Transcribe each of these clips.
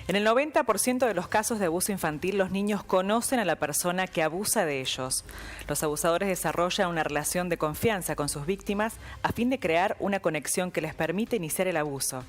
En el 90% de los casos de abuso infantil, los niños conocen a la persona que abusa de ellos. Los abusadores desarrollan una relación de confianza con sus víctimas a fin de crear una conexión que les permite iniciar el abuso.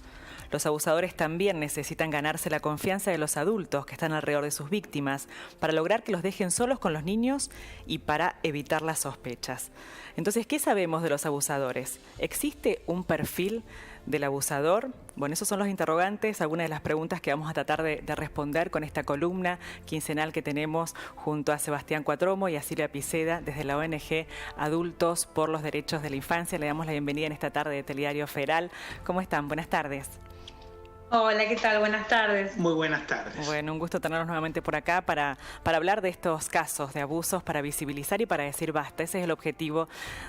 Los abusadores también necesitan ganarse la confianza de los adultos que están alrededor de sus víctimas para lograr que los dejen solos con los niños y para evitar las sospechas. Entonces, ¿qué sabemos de los abusadores? ¿Existe un perfil del abusador? Bueno, esos son los interrogantes, algunas de las preguntas que vamos a tratar de responder con esta columna quincenal que tenemos junto a Sebastián Cuatromo y a Silvia Piceda desde la ONG Adultos por los Derechos de la Infancia. Le damos la bienvenida en esta tarde de Telediario Federal. ¿Cómo están? Buenas tardes. Hola, ¿qué tal? Buenas tardes. Muy buenas tardes. Bueno, un gusto tenernos nuevamente por acá para hablar de estos casos de abusos, para visibilizar y para decir basta. Ese es el objetivo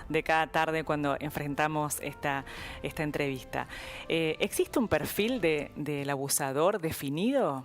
de cada tarde cuando enfrentamos esta entrevista. ¿Existe un perfil del abusador definido?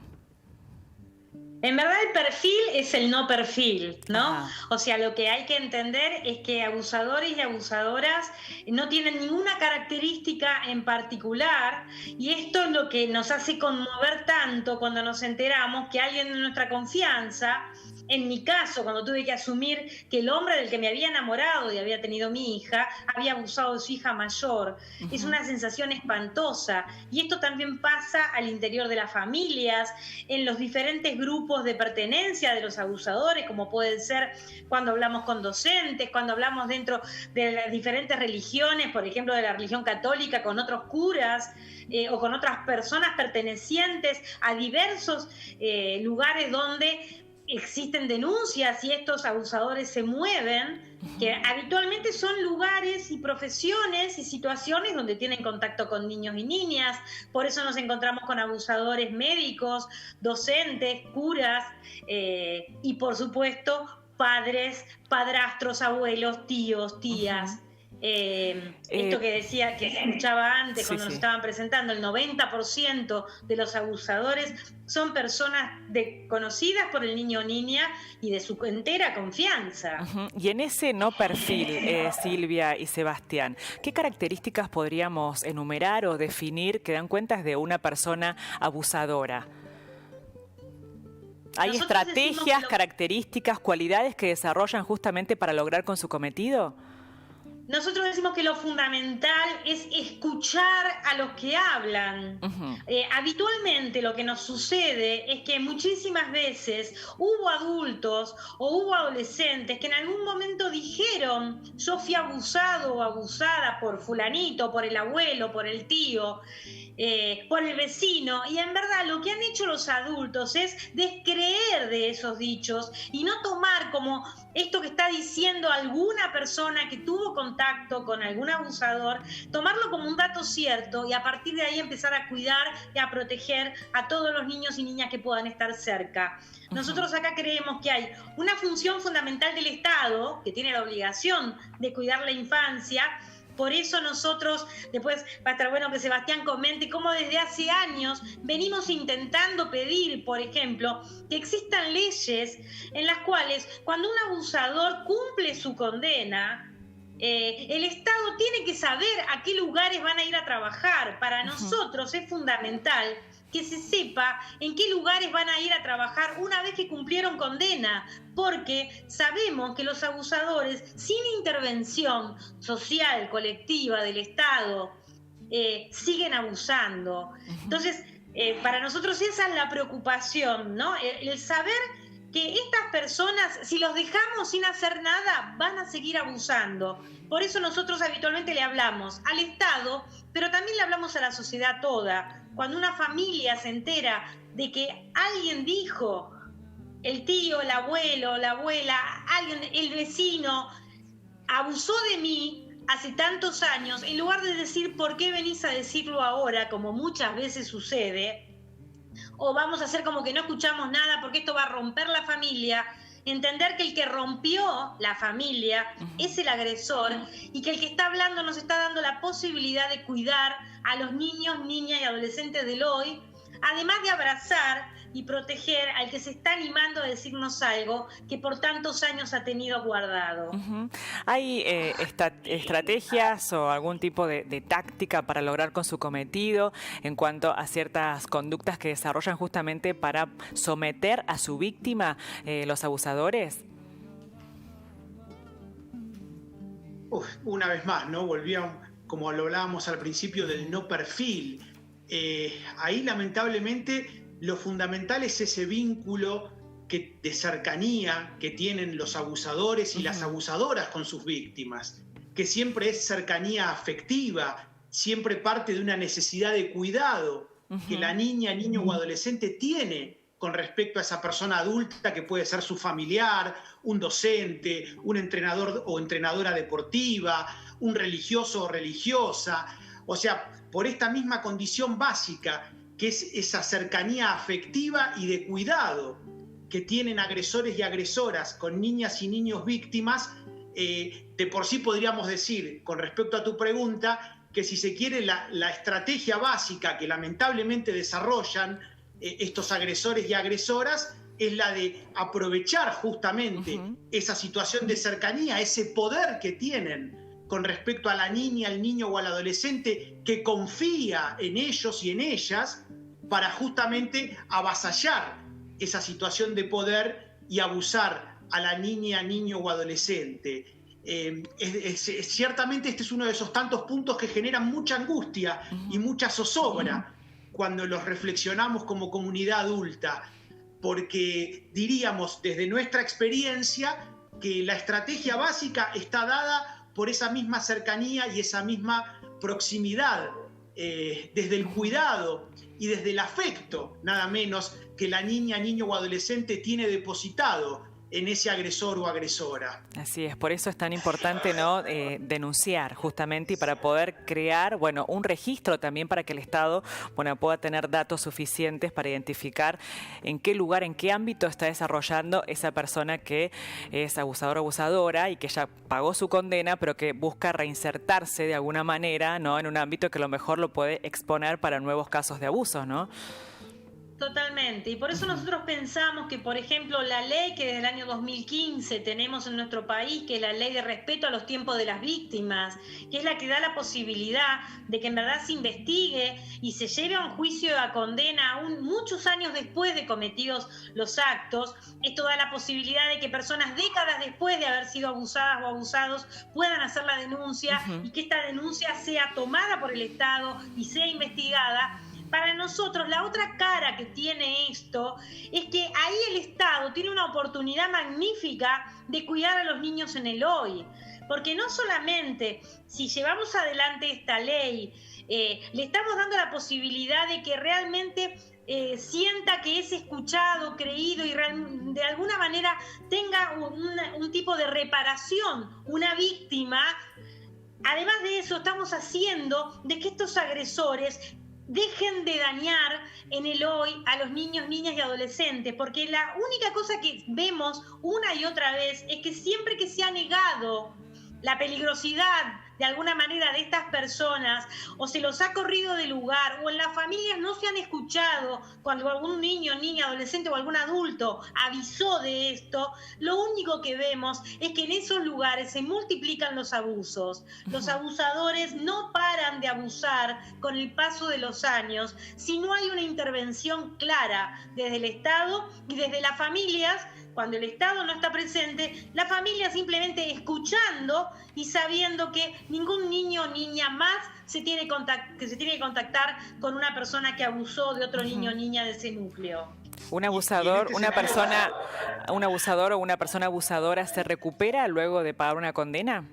En verdad el perfil es el no perfil, ¿no? Ajá. O sea, lo que hay que entender es que abusadores y abusadoras no tienen ninguna característica en particular y esto es lo que nos hace conmover tanto cuando nos enteramos que alguien de nuestra confianza, en mi caso, cuando tuve que asumir que el hombre del que me había enamorado y había tenido mi hija, había abusado de su hija mayor. Uh-huh. Es una sensación espantosa. Y esto también pasa al interior de las familias, en los diferentes grupos de pertenencia de los abusadores, como pueden ser cuando hablamos con docentes, cuando hablamos dentro de las diferentes religiones, por ejemplo, de la religión católica, con otros curas, o con otras personas pertenecientes a diversos lugares donde existen denuncias y estos abusadores se mueven, que habitualmente son lugares y profesiones y situaciones donde tienen contacto con niños y niñas. Por eso nos encontramos con abusadores médicos, docentes, curas y por supuesto padres, padrastros, abuelos, tíos, tías. Esto que decía, que escuchaba antes cuando nos estaban presentando, el 90% de los abusadores son personas conocidas por el niño o niña y de su entera confianza. Uh-huh. Y en ese no perfil, Silvia y Sebastián, ¿qué características podríamos enumerar o definir que dan cuenta de una persona abusadora? ¿Hay estrategias, características, cualidades que desarrollan justamente para lograr con su cometido? Nosotros decimos que lo fundamental es escuchar a los que hablan. Uh-huh. Habitualmente lo que nos sucede es que muchísimas veces hubo adultos o hubo adolescentes que en algún momento dijeron: yo fui abusado o abusada por fulanito, por el abuelo, por el tío, por el vecino, y en verdad lo que han hecho los adultos es descreer de esos dichos y no tomar como esto que está diciendo alguna persona que tuvo contacto con algún abusador, tomarlo como un dato cierto y a partir de ahí empezar a cuidar y a proteger a todos los niños y niñas que puedan estar cerca. Nosotros acá creemos que hay una función fundamental del Estado, que tiene la obligación de cuidar la infancia. Por eso nosotros, después va a estar bueno que Sebastián comente cómo desde hace años venimos intentando pedir, por ejemplo, que existan leyes en las cuales cuando un abusador cumple su condena, el Estado tiene que saber a qué lugares van a ir a trabajar. Para nosotros es fundamental que se sepa en qué lugares van a ir a trabajar una vez que cumplieron condena, porque sabemos que los abusadores, sin intervención social, colectiva del Estado, siguen abusando. Entonces, para nosotros esa es la preocupación, ¿no? El saber que estas personas, si los dejamos sin hacer nada, van a seguir abusando. Por eso nosotros habitualmente le hablamos al Estado, pero también le hablamos a la sociedad toda. Cuando una familia se entera de que alguien dijo, el tío, el abuelo, la abuela, alguien, el vecino, abusó de mí hace tantos años, en lugar de decir ¿por qué venís a decirlo ahora?, como muchas veces sucede, o vamos a hacer como que no escuchamos nada porque esto va a romper la familia, entender que el que rompió la familia es el agresor y que el que está hablando nos está dando la posibilidad de cuidar a los niños, niñas y adolescentes del hoy, además de abrazar y proteger al que se está animando a decirnos algo que por tantos años ha tenido guardado. ¿Hay estrategias o algún tipo de táctica para lograr con su cometido en cuanto a ciertas conductas que desarrollan justamente para someter a su víctima los abusadores? Una vez más, ¿no? Como lo hablábamos al principio, del no perfil. Ahí, lamentablemente, lo fundamental es ese vínculo de cercanía que tienen los abusadores y las abusadoras con sus víctimas, que siempre es cercanía afectiva, siempre parte de una necesidad de cuidado que la niña, niño o adolescente tiene con respecto a esa persona adulta que puede ser su familiar, un docente, un entrenador o entrenadora deportiva, un religioso o religiosa. O sea, por esta misma condición básica, que es esa cercanía afectiva y de cuidado que tienen agresores y agresoras con niñas y niños víctimas, de por sí podríamos decir, con respecto a tu pregunta, que si se quiere la estrategia básica que lamentablemente desarrollan estos agresores y agresoras es la de aprovechar justamente esa situación de cercanía, ese poder que tienen con respecto a la niña, al niño o al adolescente que confía en ellos y en ellas para justamente avasallar esa situación de poder y abusar a la niña, niño o adolescente. Ciertamente este es uno de esos tantos puntos que generan mucha angustia y mucha zozobra cuando los reflexionamos como comunidad adulta, porque diríamos desde nuestra experiencia que la estrategia básica está dada por esa misma cercanía y esa misma proximidad, desde el cuidado y desde el afecto, nada menos, que la niña, niño o adolescente tiene depositado en ese agresor o agresora. Así es, por eso es tan importante, ¿no? Denunciar justamente, y para poder crear, bueno, un registro también para que el Estado, bueno, pueda tener datos suficientes para identificar en qué lugar, en qué ámbito está desarrollando esa persona que es abusador o abusadora y que ya pagó su condena, pero que busca reinsertarse de alguna manera, ¿no? En un ámbito que a lo mejor lo puede exponer para nuevos casos de abuso, ¿no? Totalmente, y por eso nosotros pensamos que, por ejemplo, la ley que desde el año 2015 tenemos en nuestro país, que es la ley de respeto a los tiempos de las víctimas, que es la que da la posibilidad de que en verdad se investigue y se lleve a un juicio a condena aún muchos años después de cometidos los actos. Esto da la posibilidad de que personas décadas después de haber sido abusadas o abusados puedan hacer la denuncia y que esta denuncia sea tomada por el Estado y sea investigada. Para nosotros, la otra cara que tiene esto es que ahí el Estado tiene una oportunidad magnífica de cuidar a los niños en el hoy. Porque no solamente si llevamos adelante esta ley, le estamos dando la posibilidad de que realmente sienta que es escuchado, creído y de alguna manera tenga un tipo de reparación, una víctima. Además de eso, estamos haciendo de que estos agresores dejen de dañar en el hoy a los niños, niñas y adolescentes, porque la única cosa que vemos una y otra vez es que siempre que se ha negado la peligrosidad de alguna manera de estas personas, o se los ha corrido de lugar, o en las familias no se han escuchado cuando algún niño, niña, adolescente o algún adulto avisó de esto, lo único que vemos es que en esos lugares se multiplican los abusos. Los abusadores no paran de abusar con el paso de los años si no hay una intervención clara desde el Estado y desde las familias. Cuando el Estado no está presente, la familia simplemente escuchando y sabiendo que ningún niño o niña más se tiene que contactar con una persona que abusó de otro niño o niña de ese núcleo. ¿Un abusador, un abusador o una persona abusadora se recupera luego de pagar una condena?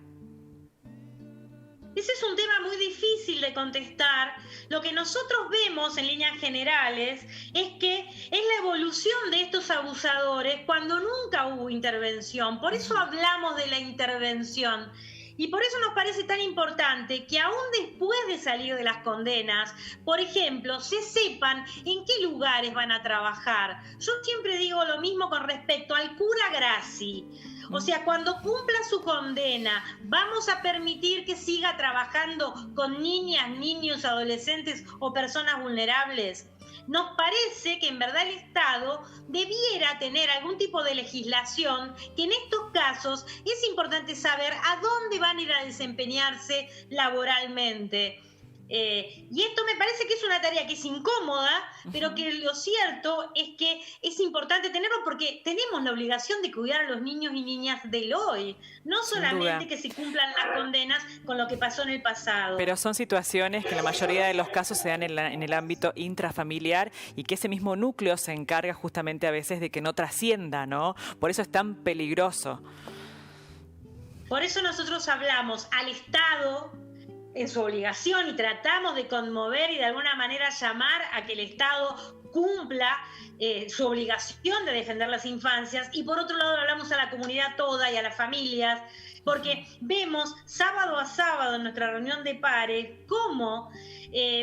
Ese es un tema muy difícil de contestar. Lo que nosotros vemos en líneas generales es que es la evolución de estos abusadores cuando nunca hubo intervención. Por eso hablamos de la intervención. Y por eso nos parece tan importante que aún después de salir de las condenas, por ejemplo, se sepan en qué lugares van a trabajar. Yo siempre digo lo mismo con respecto al cura Grassi. O sea, cuando cumpla su condena, ¿vamos a permitir que siga trabajando con niñas, niños, adolescentes o personas vulnerables? nos parece que en verdad el Estado debiera tener algún tipo de legislación que en estos casos es importante saber a dónde van a ir a desempeñarse laboralmente. Y esto me parece que es una tarea que es incómoda, pero que lo cierto es que es importante tenerlo porque tenemos la obligación de cuidar a los niños y niñas del hoy, no solamente que se cumplan las condenas con lo que pasó en el pasado. Pero son situaciones que en la mayoría de los casos se dan en el ámbito intrafamiliar y que ese mismo núcleo se encarga justamente a veces de que no trascienda, ¿no? Por eso es tan peligroso. Por eso nosotros hablamos al Estado en su obligación y tratamos de conmover y de alguna manera llamar a que el Estado cumpla su obligación de defender las infancias, y por otro lado hablamos a la comunidad toda y a las familias, porque vemos sábado a sábado en nuestra reunión de pares cómo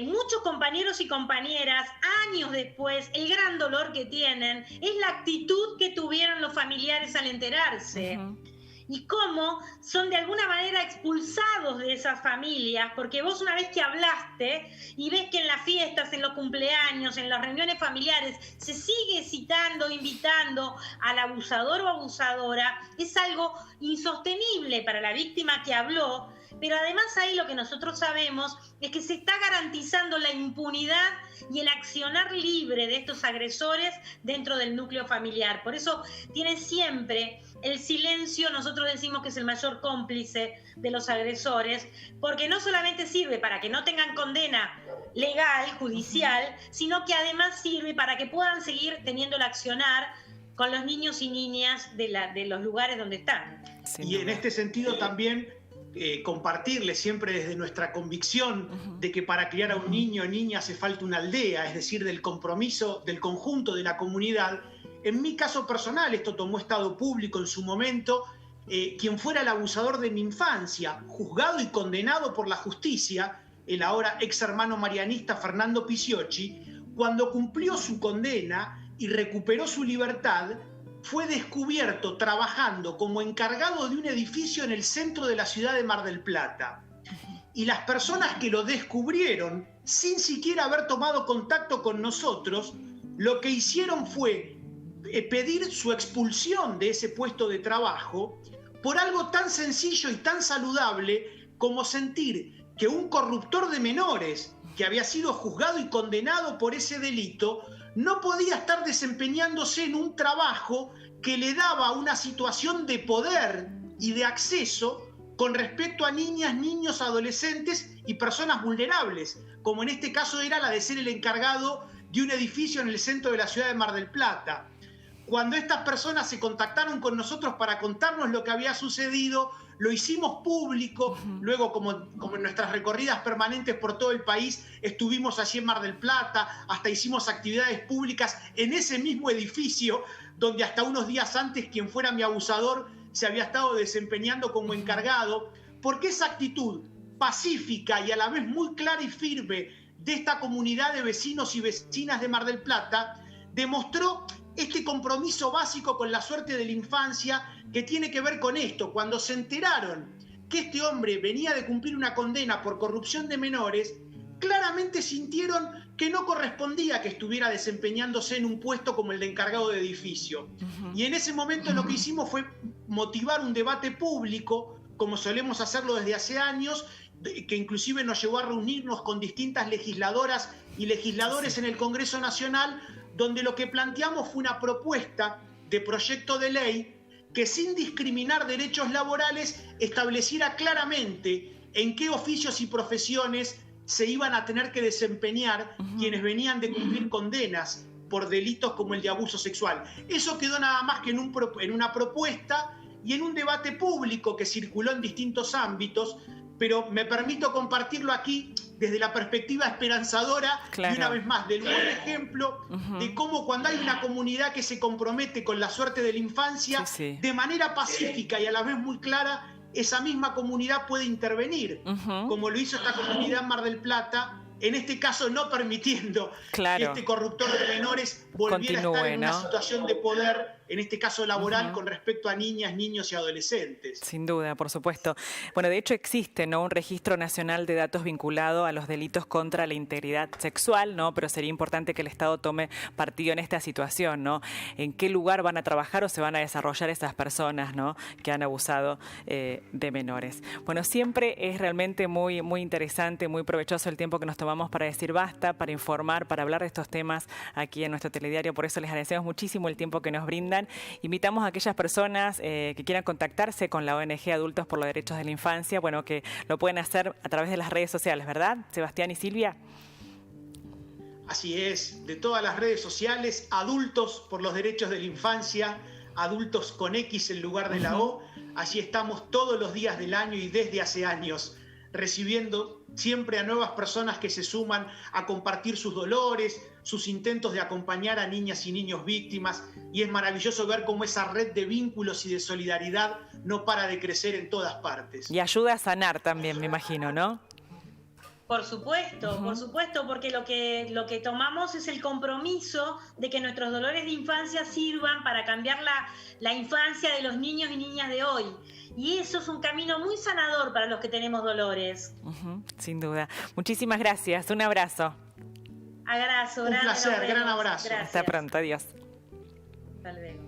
muchos compañeros y compañeras, años después, el gran dolor que tienen es la actitud que tuvieron los familiares al enterarse. Y cómo son de alguna manera expulsados de esas familias, porque vos una vez que hablaste y ves que en las fiestas, en los cumpleaños, en las reuniones familiares, se sigue citando, invitando al abusador o abusadora, es algo insostenible para la víctima que habló, pero además ahí lo que nosotros sabemos es que se está garantizando la impunidad y el accionar libre de estos agresores dentro del núcleo familiar. Por eso tienen siempre el silencio, nosotros decimos que es el mayor cómplice de los agresores, porque no solamente sirve para que no tengan condena legal, judicial, sino que además sirve para que puedan seguir teniendo el accionar con los niños y niñas de los lugares donde están. Y en este sentido también compartirle siempre desde nuestra convicción de que para criar a un niño o niña hace falta una aldea, es decir, del compromiso del conjunto de la comunidad. En mi caso personal, esto tomó estado público en su momento, quien fuera el abusador de mi infancia, juzgado y condenado por la justicia, el ahora ex hermano marianista Fernando Pisiocchi, cuando cumplió su condena y recuperó su libertad, fue descubierto trabajando como encargado de un edificio en el centro de la ciudad de Mar del Plata. Y las personas que lo descubrieron, sin siquiera haber tomado contacto con nosotros, lo que hicieron fue pedir su expulsión de ese puesto de trabajo por algo tan sencillo y tan saludable como sentir que un corruptor de menores que había sido juzgado y condenado por ese delito no podía estar desempeñándose en un trabajo que le daba una situación de poder y de acceso con respecto a niñas, niños, adolescentes y personas vulnerables, como en este caso era la de ser el encargado de un edificio en el centro de la ciudad de Mar del Plata. Cuando estas personas se contactaron con nosotros para contarnos lo que había sucedido, lo hicimos público. Luego, como en nuestras recorridas permanentes por todo el país, estuvimos allí en Mar del Plata, hasta hicimos actividades públicas en ese mismo edificio, donde hasta unos días antes quien fuera mi abusador se había estado desempeñando como encargado, porque esa actitud pacífica y a la vez muy clara y firme de esta comunidad de vecinos y vecinas de Mar del Plata demostró este compromiso básico con la suerte de la infancia, que tiene que ver con esto. Cuando se enteraron que este hombre venía de cumplir una condena por corrupción de menores, claramente sintieron que no correspondía que estuviera desempeñándose en un puesto como el de encargado de edificio. Y en ese momento lo que hicimos fue motivar un debate público, como solemos hacerlo desde hace años, que inclusive nos llevó a reunirnos con distintas legisladoras y legisladores en el Congreso Nacional, donde lo que planteamos fue una propuesta de proyecto de ley que, sin discriminar derechos laborales, estableciera claramente en qué oficios y profesiones se iban a tener que desempeñar quienes venían de cumplir condenas por delitos como el de abuso sexual. Eso quedó nada más que en una propuesta y en un debate público que circuló en distintos ámbitos, pero me permito compartirlo aquí desde la perspectiva esperanzadora, y una vez más, del buen ejemplo de cómo cuando hay una comunidad que se compromete con la suerte de la infancia, de manera pacífica y a la vez muy clara, esa misma comunidad puede intervenir, como lo hizo esta comunidad en Mar del Plata, en este caso no permitiendo que este corruptor de menores volviera a estar en una situación de poder, en este caso laboral, con respecto a niñas, niños y adolescentes. Sin duda, por supuesto. Bueno, de hecho existe, ¿no?, un registro nacional de datos vinculado a los delitos contra la integridad sexual, ¿no? Pero sería importante que el Estado tome partido en esta situación, ¿no? En qué lugar van a trabajar o se van a desarrollar esas personas, ¿no?, que han abusado de menores. Bueno, siempre es realmente muy, muy interesante, muy provechoso el tiempo que nos tomamos para decir basta, para informar, para hablar de estos temas aquí en nuestro telediario. Por eso les agradecemos muchísimo el tiempo que nos brindan. Invitamos a aquellas personas que quieran contactarse con la ONG Adultos por los Derechos de la Infancia, bueno, que lo pueden hacer a través de las redes sociales, ¿verdad, Sebastián y Silvia? Así es, de todas las redes sociales, Adultos por los Derechos de la Infancia, Adultos con X en lugar de la O. Allí estamos todos los días del año y desde hace años, recibiendo siempre a nuevas personas que se suman a compartir sus dolores, sus intentos de acompañar a niñas y niños víctimas, y es maravilloso ver cómo esa red de vínculos y de solidaridad no para de crecer en todas partes. Y ayuda a sanar también, me imagino, ¿no? Por supuesto, porque lo que tomamos es el compromiso de que nuestros dolores de infancia sirvan para cambiar la infancia de los niños y niñas de hoy. Y eso es un camino muy sanador para los que tenemos dolores. Sin duda. Muchísimas gracias. Un abrazo. Abrazo. Un placer, gran abrazo. Gracias. Hasta pronto. Adiós. Hasta luego.